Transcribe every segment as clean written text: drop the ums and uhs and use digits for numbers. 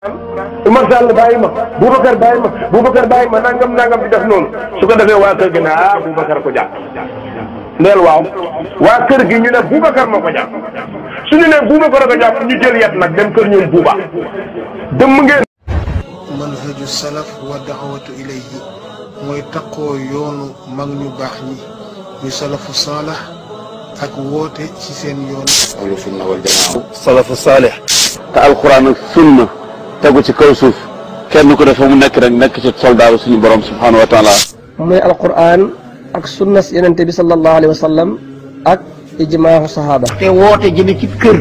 Oumar Sall bàyyi ma Boubacar bàyyi ma nangam di def noonu su ko defee waa kër gi ne Boubacar ko jàpp neel waaw waa kër gi ñu ne Boubacar moo ko jàpp suñu ne Boubacar ko jàpp ñu jël yet nag dem kër ñoom Bouba dëmm ngeen. manhaju salaf wa daawatu ilayhi mooy taqoo yoonu mag ñu baax ñi ñu salafu saalax ak woote ci seen yoon. ahlu sunna wal jamaa. salafu saalix. te alquran ak sunna tegu ci kaw suuf kenn ku defa mu nekk rek nekk ci soldaaru suñu borom subhanahu wa taala. mooy alquran ak sunna si yonente bi sallallahu alayhi wa sallam ak ijmaahu sahaaba. te woote jëme ci kër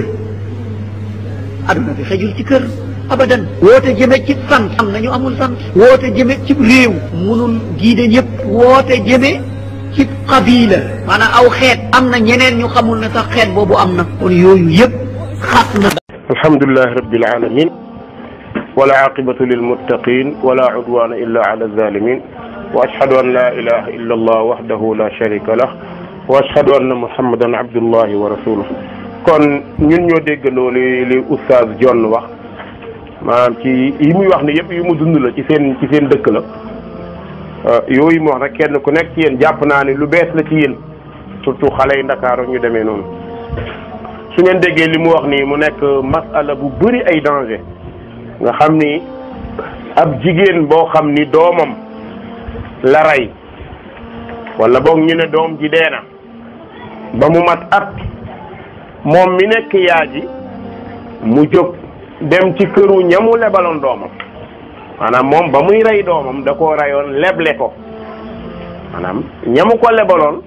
aduna bi xëjul ci kër abadan. woote jëme ci sant am nañu amul sant. woote jëme ci réew munul giide ñëpp. woote jëme ci qabila maanaam aw xeet am na ñeneen ñu xamul ne sax xeet boobu am na. kon yooyu yëpp xat na. alhamdulillahi rabbil alamin wala aqibatu lil muttaqin wala udwana illa ala zalimin wa ashhadu an la ilaha illa allah wahdahu la sharika lah wa ashhadu anna muhammadan abdullahi wa rasuluh. kon ñun ñoo déggandoo li oustaz John wax maanaam ci yi muy wax ne yëpp yu mu dund la ci seen dëkk la yooyu mu wax nag kenn ku nekk ci yéen jàpp naa ne lu bees la ci yéen surtout xale yi Ndakaaru ñu demee noonu su ngeen déggee li mu wax nii mu nekk masala bu bëri ay danger nga xam ni ab jigéen boo xam ni doomam la rey wala boog ñu ne doom ji dee na ba mu mat at moom mi nekk yaa ji mu jóg dem ci këru ñamu lebaloon doomam maanaam moom ba muy rey doomam da koo reyoon leble ko maanaam ñamu ko lebaloon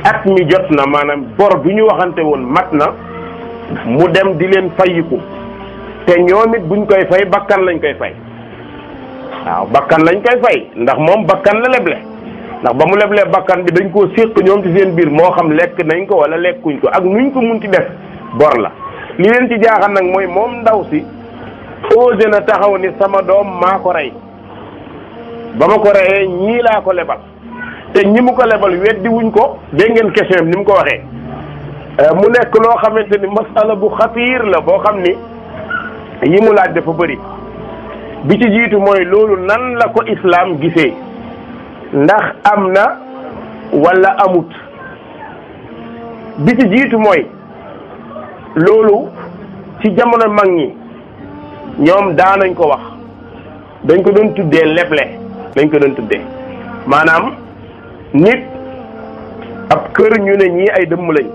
at mi jot na maanaam bor bi ñu waxante woon mat na mu dem di leen fayiku te ñoom it buñ koy fay bakkan lañ koy fay waaw bakkan lañ koy fay ndax moom bakkan la leble ndax ba mu leblee bakkan bi dañ koo séq ñoom ci seen biir moo xam lekk nañ ko wala lekkuñ ko ak nuñ ko munti def bor la li leen ci jaaxal nag mooy moom ndaw si osé na taxaw ni sama doom maa ko rey ba ma ko reyee ñii laa ko lebal te ñi mu ko lebal weddi wuñ ko dégg ngeen question ni mu ko waxee mu nekk loo xamante ni masala bu xatiir la boo xam ni yi mu laaj dafa bëri bi ci jiitu mooy loolu nan la ko islam gisee ndax am na wala amut bi ci jiitu mooy loolu ci jamono mag ñi ñoom daanañ ko wax dañ ko doon tuddee leble dañ ko doon tuddee maanaam nit ab kër ñu ne ñii ay dëmm lañ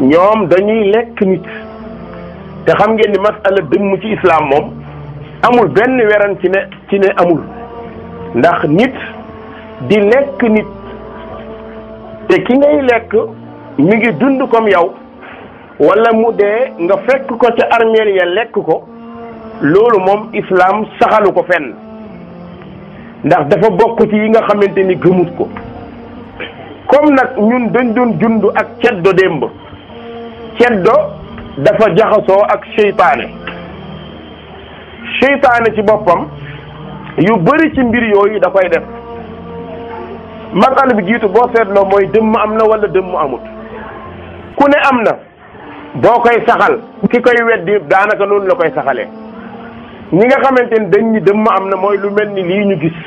ñoom dañuy lekk nit te xam ngeen ni masala dëmm ci islam moom amul benn weran ci ne amul ndax nit di lekk nit te ki ngay lekk mi ngi dund comme yow wala mu dee nga fekk ko ca armeel ya lekk ko loolu moom islam saxalu ko fenn ndax dafa bokk ci yi nga xamante ni gëmut ko comme nag ñun dañ doon dund ak ceddo démb ceddo dafa jaxasoo ak seytaane ci boppam yu bëri ci mbir yooyu da koy def masala bi jiitu boo seetloo mooy dëmm am na wala dëmm amut ku ne am na boo koy saxal ki koy weddi daanaka noonu la koy saxalee ñi nga xamante ni dañ ñi dëmm am na mooy lu mel ni lii ñu gis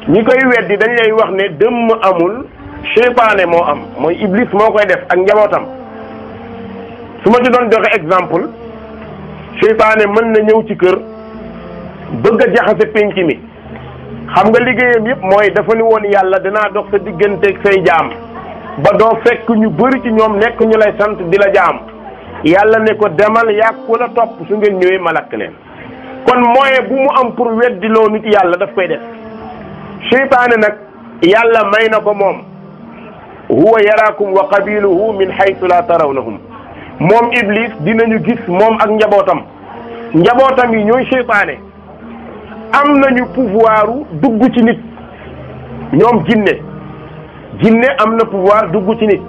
ñi koy weddi dañ lay wax ne dëmm amul seytaane moo am mooy iblis moo koy def ak njabootam su ma ci doon joxe exemple seytaane mën na ñëw ci kër bëgg a jaxase penc mi xam nga liggéeyam yëpp mooy dafa ni woon yàlla dinaa dox sa digganteeg say jaam ba doo fekk ñu bëri ci ñoom nekk ñu lay sant di la jaam yàlla ne ko demal yàgg ku la topp su ngeen ñëwee ma lakk leen kon moyen bu mu am pour weddiloo nit yàlla daf koy def seytaane nag yàlla may na ko moom huwa yaraakum wa qabiluhu min haythu la tarawnahum moom iblis dinañu gis moom ak njabootam yi ñooy seytaane am nañu pouvoiru dugg ci nit ñoom jinne am na pouvoir dugg ci nit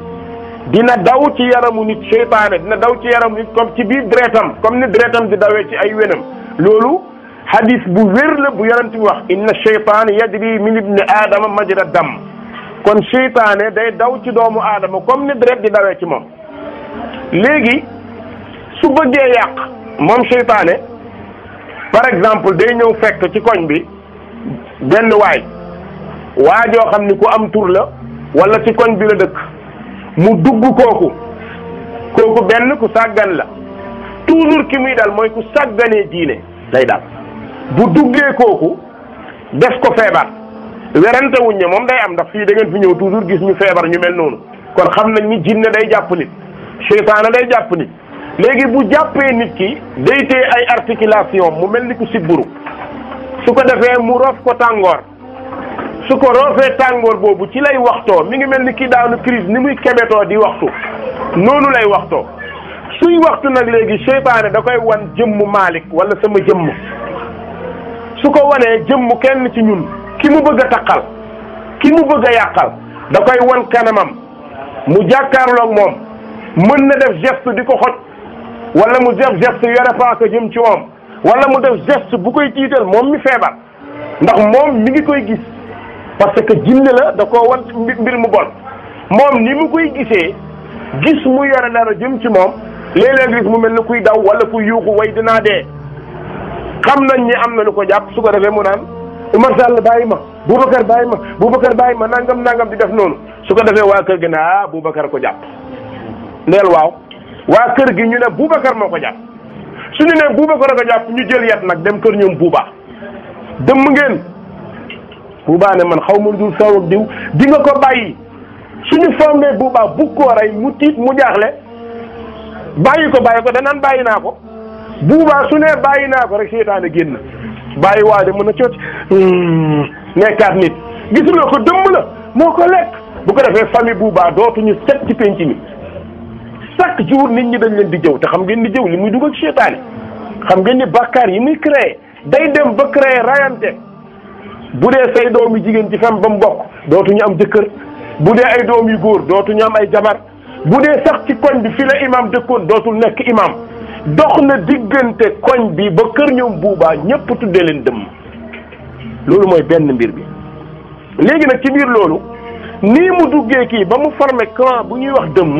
dina daw ci yaramu nit seytaane dina daw ci yaramu nit comme ci biir deretam comme ni deretam di dawee ci ay wenam loolu hadis bu wér la bu yonent bi wax inna sheytaan yajri min ibni aadama majra dam kon seytaane day daw ci doomu aadama comme ni deret di dawee ci moom léegi su bëggee yàq moom seytaane par exemple day ñëw fekk ci koñ bi benn waajoo xam ni ku am tur la wala ci koñ bi la dëkk mu dugg kooku benn ku sàggan la toujours ki muy dal mooy ku sàgganee diine lay dal bu duggee kooku def ko feebar werante wuñ ne moom day am ndax fii da ngeen fi ñëw toujours gis ñu feebar ñu mel noonu kon xam nañ ni jinne day jàpp nit seytaane day jàpp nit léegi bu jàppee nit ki day téye ay articulation mu mel ni ku sibburu su ko defee mu rof ko tàngoor su ko roofee tàngoor boobu ci lay waxtoo mi ngi mel ni ki daanu crise ni muy kebetoo di waxtu noonu lay waxtoo suy waxtu nag léegi seytaane da koy wan jëmmu Malick wala sama jëmm su ko wanee jëmm kenn ci ñun ki mu bëgg a taqal ki mu bëgg a yàqal da koy wan kanamam mu jàkkaarloog moom mën na def geste di ko xoj wala mu def geste yore paaka jëm ci moom wala mu def geste bu koy tiital moom mi feebar ndax moom mi ngi koy gis parce que jinne la da koo wan mbir mu bon moom ni mu koy gisee gis mu yore dara jëm ci moom léeg-léeg gis mu mel ni kuy daw wala kuy yuuxu way dinaa dee xam nañ ni am na lu ko jàpp su ko defee mu naan Umar Sall bàyyi ma Boubacar bàyyi ma nangam di def noonu su ko defee waa kër gi ne Boubacar ko jàpp ndeel waaw waa kër gi ñu ne Boubacar moo ko jàpp suñu ne Boubacar ko jàpp ñu jël yet nag dem kër ñoom Bouba dëmm ngeen Bouba ne man xaw ma dul saw ak diw di nga ko bàyyi suñu formé Bouba bu ko rey mu tiit mu jaaxle bàyyi ko danaan bàyyi naa ko Bouba su ne bàyyi naa ko rek seytaane génn bàyyi waaje mën a coot nekkaat nit gisuloo ko dëmm la moo ko lekk bu ko defee famille Bouba dootuñu set ci penc mi chaque jour nit ñi dañ leen di jëw te xam ngeen ni jëw li muy dugal ci seytaane xam ngeen ni bàkkaar yi muy créé day dem ba créé rayante bu dee say doom yu jigéen ci fam ba mu bokk dootuñu am jëkkër bu dee ay doom yu góor dootuñu am ay jabar bu dee sax ci koñ bi fi la imam dëkkoon dootul nekk imam dox na diggante koñ bi ba kër ñoom Bouba ñëpp tuddee leen dëmm loolu mooy benn mbir bi léegi nag ci biir loolu nii mu duggee kii ba mu formé clan bu ñuy wax dëmm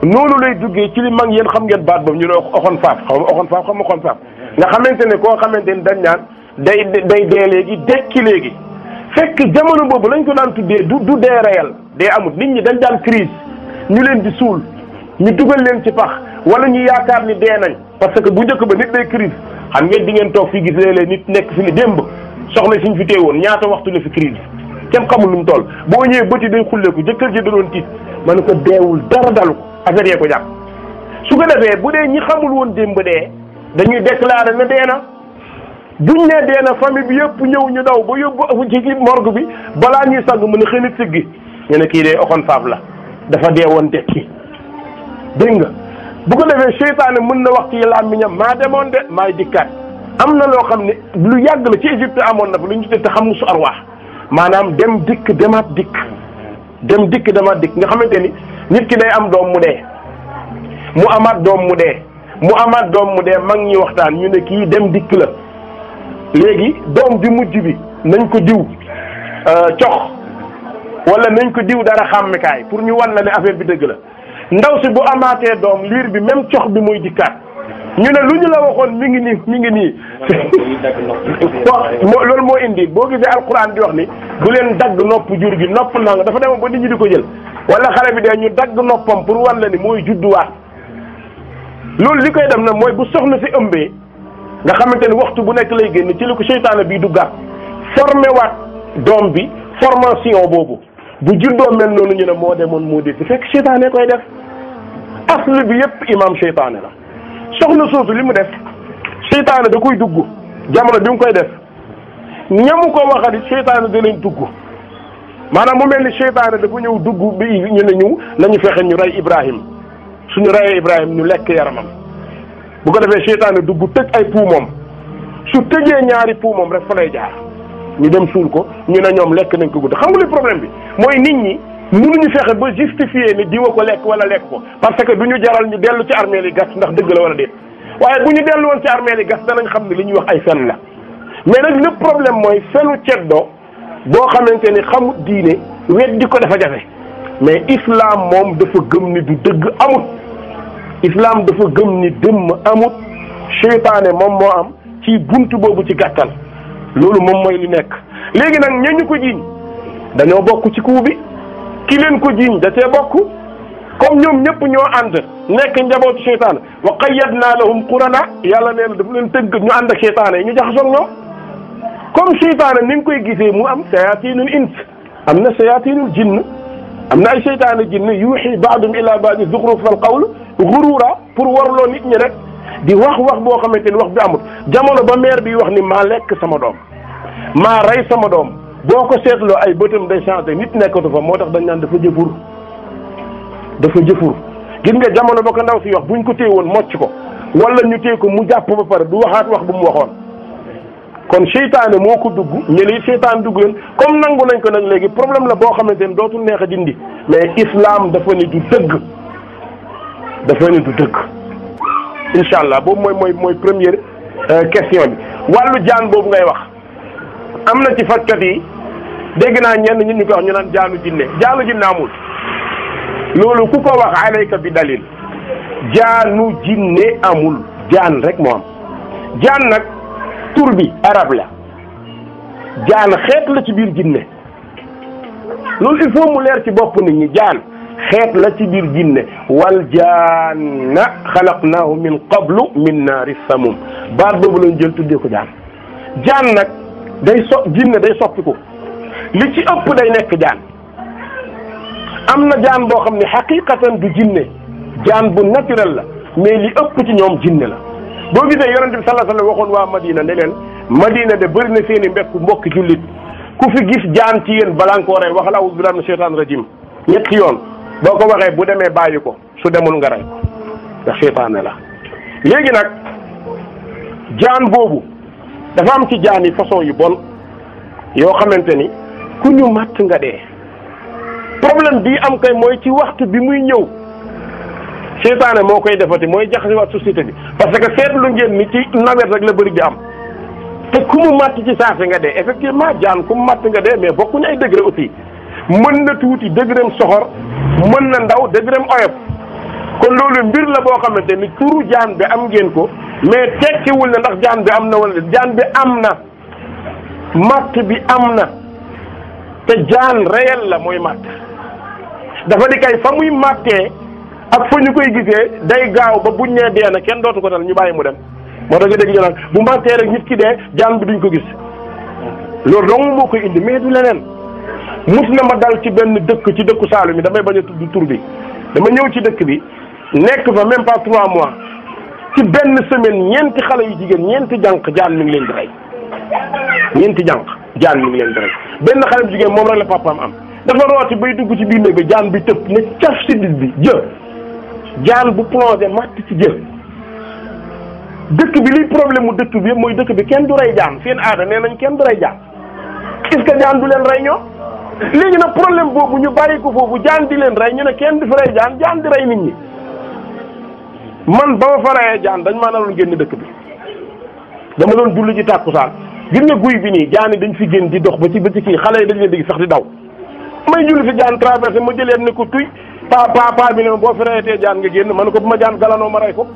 noonu lay duggee ci li mag yéen xam ngeen baat boobu ñu ne oxon faaf xam faaf nga xamante ne koo xamante ni dañ naan day dee léegi dekki léegi fekk jamono boobu lañ ko daan tuddee du dee réel dee amut nit ñi dañ daan crise ñu leen di suul ñu dugal leen ci pax wala ñu yaakaar ni dee nañ parce que bu njëkk ba nit day crise xam ngeen di ngeen toog fii gis léeg-léeg nit nekk fi ni démb soxna siñ fi teewoon ñaata waxtu la fi crise kenn xamul nu mu toll boo ñëwee bëti day xulleeku jëkkër ji da doon tiit ma ne ko deewul dara dalu ko affaire yee ko jàpp su ko defee bu dee ñi xamul woon démb dee dañuy déclarer ne dee na buñ ne dee na famille bi yëpp ñëw ñu daw ba yóbbu ci morgue bi balaa ñuy sang mën a xëy na siggi ñu ne kii dee oxon faaf la dafa dee woon dekki dégg nga bu ko defee seytaane mën na wax ci làmmiñam maa demoon de maay dikkaat am na loo xam ne lu yàgg la ci Égypte amoon na fa lu ñu tuddee te xam su arwaax maanaam dem dikk demaat dikk nga xamante ni nit ki day am doom mu dee mu amaat doom mu dee mag ñi waxtaan ñu ne kii dem dikk la léegi doom bi mujj bi nañ ko diw cox wala nañ ko diw dara xàmmekaay pour ñu wan la ne affaire bi dëgg la ndaw si bu amaatee doom liir bi même cox bi muy dikkaat ñu ne lu ñu la waxoon mi ngi nii loolu moo indi boo gisee alquran di wax ni bu leen dagg nopp jur gi nopp nanga dafa demoon ba nit ñi di ko jël wala xale bi dee ñu dagg noppam pour wan la ni mooy judduwaat loolu li koy dem nag mooy bu soxna si ëmbee nga xamante ni waxtu bu nekk lay génn ci li ko seytaane bii duggaat formé waat doom bi formation boobu bu juddoo mel noonu ñu ne moo demoon moo dégg fekk seytaane koy def asli bi yépp imam seytaane la soxna soosu li mu def seytaane da koy dugg jamono bi mu koy def ñamu ko waxati seytaane da leen dugg maanaam mu mel ni seytaane dafa ñëw dugg bi ñu ne ñu nañu fexe ñu rey Ibrahim suñu reyee Ibrahim ñu lekk yaramam bu ko defee seytaane dugg tëj ay puumam su tëjee ñaari puumam rek fa lay jaar ñu dem suul ko ñu ne ñoom lekk nañ ko gudd xam nga li problème bi mooy nit ñi mënuñu fexe ba justifier ni diwa ko lekk wala lekk ko parce que du ñu jaral ñu dellu ci armée li gas ndax dëgg la wala déet waaye bu ñu dellu woon ci armée li gas danañ xam ne li ñuy wax ay fen la mais nag le problème mooy fenu ceddo boo xamante ni xamut diine weddi ko dafa jafe mais islam moom dafa gëm ni du dëgg amut islam dafa gëm ni dëmm amut seytaane moom moo am ci buntu boobu ci gàttal loolu moom mooy li nekk. léegi nag ñañu ko jiiñ dañoo bokk ci kuu bi ki leen ko jiiñ da cee bokk comme ñoom ñëpp ñoo ànd nekk njabootu seytaane wa qayyadna lahum qurana yàlla nee na dafa leen tëgg ñu ànd ak seytaane yi ñu jaxasoog ñoom comme seytaane ni nga koy gisee mu am sayatinul ins am na sayatinul jinn am na ay seytaane jinn yuuxi baadum ila baadi zuxrufal qawl gurura pour warloo nit ñi rek di wax boo xamante ni wax bi amut jamono ba maire bi wax ni maa lekk sama doom maa rey sama doom boo ko seetloo ay bëtam day changé nit nekkatu fa moo tax dañ naan dafa jëfur gis nga jamono ba ko ndaw si wax buñ ko téye woon mocc ko wala ñu téye ko mu jàpp ba pare du waxaat wax bu mu waxoon kon seytaane moo ko dugg ñëli seytaane dugg leen comme nangu nañ ko nag léegi problème la boo xamante ni dootul neex a dindi mais islam dafa ni du dëgg incha allah boobu mooy première question bi wàllu jaan boobu ngay wax am na ci fajkat yi dégg naa ñenn ñi ñu koy wax ñu naan jaanu jinne amul loolu ku ko wax alayka bi dalil jaanu jinne amul jaan rek moo am jaan nag tur bi arab la jaan xeet la ci biir jinne loolu il faut mu leer ci bopp nit ñi jaan xeet la ci biir jinne wal jaanna xalaqnaahu min qablu min naari samum baat boobu lañ jël tuddee ko jaan nag jinne day soppiku li ci ëpp day nekk jaan am na jaan boo xam ne xaqiqatan du jinne jaan bu naturel la mais li ëpp ci ñoom jinne la boo gisee yonente bi sallallahu alayhi wa sallam waxoon waa Madina ne leen Madina de bëri na seeni mbokki jullit ku fi gis jaan ci yéen balaa nga koo rey waxal a'uuzu billahi mina shaytaani rajim ñetti yoon boo ko waxee bu demee bàyyi ko su demul nga rey ko ndax seytaane la. léegi nag jaan boobu dafa am ci jaan yi façon yu bon yoo xamante ni ku ñu matt nga dee problème bii am kay mooy ci waxtu bi muy ñëw seytaane moo koy defati mooy jaxasiwaat société bi parce que seetlu ngeen ni ci nawet rek la bëri di am te ku mu matt ci saasi nga dee effectivement jaan ku mu matt nga dee mais bokkuñu ay degré aussi mën na tuuti degrém soxor mën na ndaw degrém oyof kon loolu mbir la boo xamante ni turu jaan bi am ngeen ko mais tekkiwul ne ndax jaan bi am na wala jaan bi am na matt bi am na te jaan réel la mooy matt dafa di kay fa muy mattee ak fa ñu koy gisee day gaaw ba buñ nee dee na kenn dootu ko dal ñu bàyyi mu dem moo tax nga dégg ñu naan bu mattee rek nit ki dee jaan bi duñ ko gis loolu dong moo koy indi mais du leneen. mus na ma dal ci benn dëkk ci dëkku Saalum yi damay bañ a tudd tur bi dama ñëw ci dëkk bi nekk fa même pas 3 mois ci benn semaine ñeenti xale yu jigéen ñeenti jànq jaan mi ngi leen di rey benn xale bu jigéen moom rek la papaam am dafa rooti bay dugg ci biir néeg bi jaan bi tëb ne caf si dit bi jaan bu plongé matt ci jë dëkk bi liy problème mu dëkk bi yëpp mooy dëkk bi kenn du rey jaan seen aada nee nañ kenn du rey jaan est-ce que jaan du leen rey ñoo léegi nag problème boobu ñu bàyyi ko foofu jaan di leen rey ñu ne kenn du fi rey jaan di rey nit ñi man ba ma fa reyee jaan dañ maa naroon génn dëkk bi dama doon julli ci tàkkusaan gis nga guy bi nii jaan yi dañ fi génn di dox ba ci kii xale yi dañ leen di sax di daw may julli fi jaan traversé ma jëleen ne ko tuy pa bi ne ma boo fi reyetee jaan nga génn ma ne ko bu ma jaan galanoo ma rey ko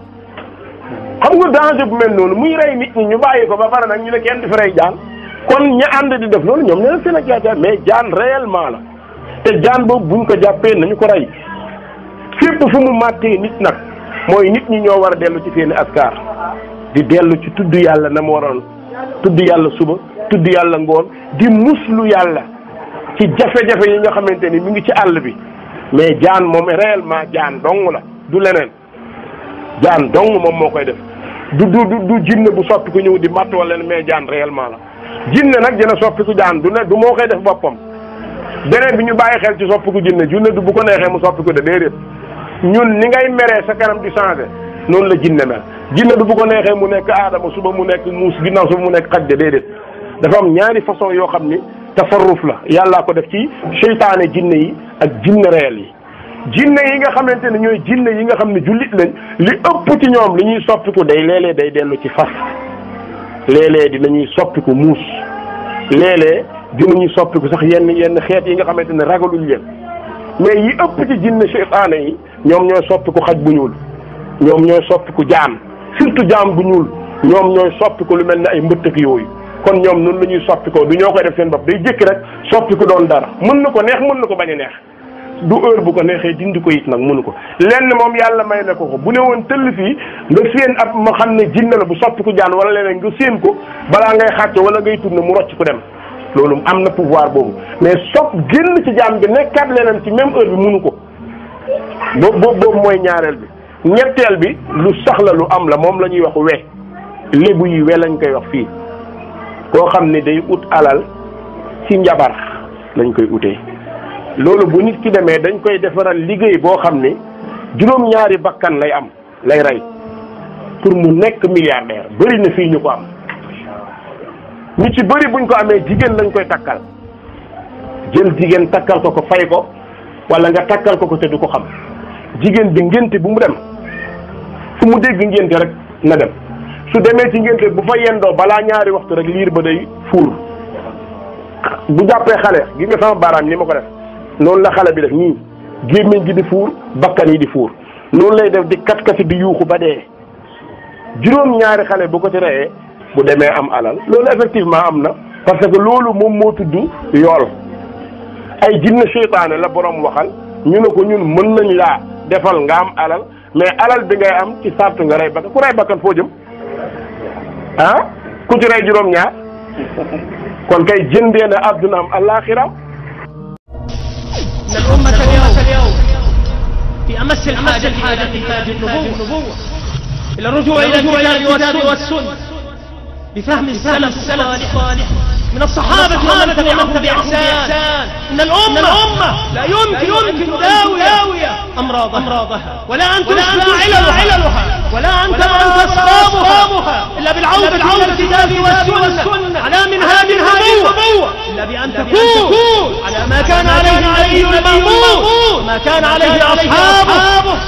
xam nga danger bu mel noonu muy rey nit ñi ñu bàyyi ko ba pare nag ñu ne kenn du fi rey jaan kon ña ànd di def loolu ñoom ñoo seen ak jaan mais jaan réellement la te jaan boobu buñ ko jàppee nañu ko rey fépp fu mu màttee nit nag mooy nit ñi ñoo war a dellu ci seeni askar di dellu ci tudd yàlla na mu waroon tudd yàlla suba tudd yàlla ngoon di muslu yàlla ci jafe-jafe yi nga xamante ni mi ngi ci àll bi mais jaan moom réellement jaan dong la du leneen jaan dong moom moo koy def du jinne bu soppi ko ñëw di matt wala mais jaan réellement la jinne nag dina soppiku jaan du moo koy def boppam beneen bi ñu bàyyi xel ci soppiku jinne du bu ko neexee mu soppiku de déedéet ñun ni ngay meree sa kanam di changé noonu la jinne mel jinne du bu ko neexee mu nekk aadama suba mu nekk muus ginnaaw suba mu nekk xaj de déedéet dafa am ñaari façon yoo xam ni tasarruf la yàllaa ko def ci seytaane jinne yi ak jinne réel yi jinne yi nga xamante ne ñooy jinne yi nga xam ne jullit lañ li ëpp ci ñoom li ñuy soppiku day léeg-léeg day dellu ci fas léeg-léeg dinañuy soppiku muus léeg-léeg dinañuy soppiku sax yenn xeet yi nga xamante ne ragaluñ leen mais yi ëpp ci jinne seytaane yi ñoom ñooy soppiku xaj bu ñuul ñoom ñooy soppiku jaan surtout jaan bu ñuul ñoom ñooy soppi ko lu mel ne ay mbëtt ak yooyu kon ñoom noonu la ñuy soppi ko du ñoo koy def seen bopp day jékki rek soppi ko doon dara mën na ko neex mën na ko bañ a neex du heure bu ko neexee dindi ko it nag mënu ko lenn moom yàlla may na ko bu ne woon tëll fii nga séen ab ma xam ne jinne la bu soppi ko jaan wala leneen nga séen ko balaa ngay xàcce wala ngay tourné mu rocc ko dem loolu am na pouvoir boobu mais génn ci jaam bi nekkaat leneen ci même heure bi mënu ko boobu mooy ñaareel bi ñetteel bi lu saxla lu am la moom la ñuy wax we lébu yi we lañ koy wax fii koo xam ne day ut alal ci njabar lañ koy utee loolu bu nit ki demee dañ koy defaral liggéey boo xam ne juróom-ñaari bakkan lay rey pour mu nekk milliardaire bëri na fii ñu ko am ñu ci bëri buñ ko amee jigéen lañ koy takkal jël jigéen takkal ko fay ko wala nga takkal ko te du ko xam jigéen bi ngénte bu mu dem fu mu dégg ngénte rek na dem su demee ci ngénte bu fa yendoo balaa ñaari waxtu rek liir ba day fuur bu jàppee xale gi nga sama baaraam ni ma ko def noonu la xale bi def nii gémmiñ gi di fuur bakkan yi di fuur noonu lay def di kat-kati di yuuxu ba dee juróom-ñaari xale bu ko ci reyee bu demee am alal loolu effectivement am na parce que loolu moom moo tudd yool ay jinne seytaane la borom waxal ñu ne ko ñun mën nañ laa defal nga am alal mais alal bi ngay am ci sartu nga rey bakkan ku rey bakkan foo jëm ah ku ci rey juróom-ñaar kon kay jëndee na àdduna am alaaxira إن الأمة اليوم في أمس الحاجة إلى إنتاج النبوة إلى الرجوع إلى الكتاب والسنة بفهم السلف الصالح من الصحابة ومن تبعهم بإحسان إن الأمة لا يمكن تداوي أمراضها ولا أن تشفى عللها ولا أن تبعث أسبابها إلا بالعودة إلى الكتاب والسنة على منهاج النبوة إلا بأن تكون على ما كان عليه النبي وما كان عليه أصحابه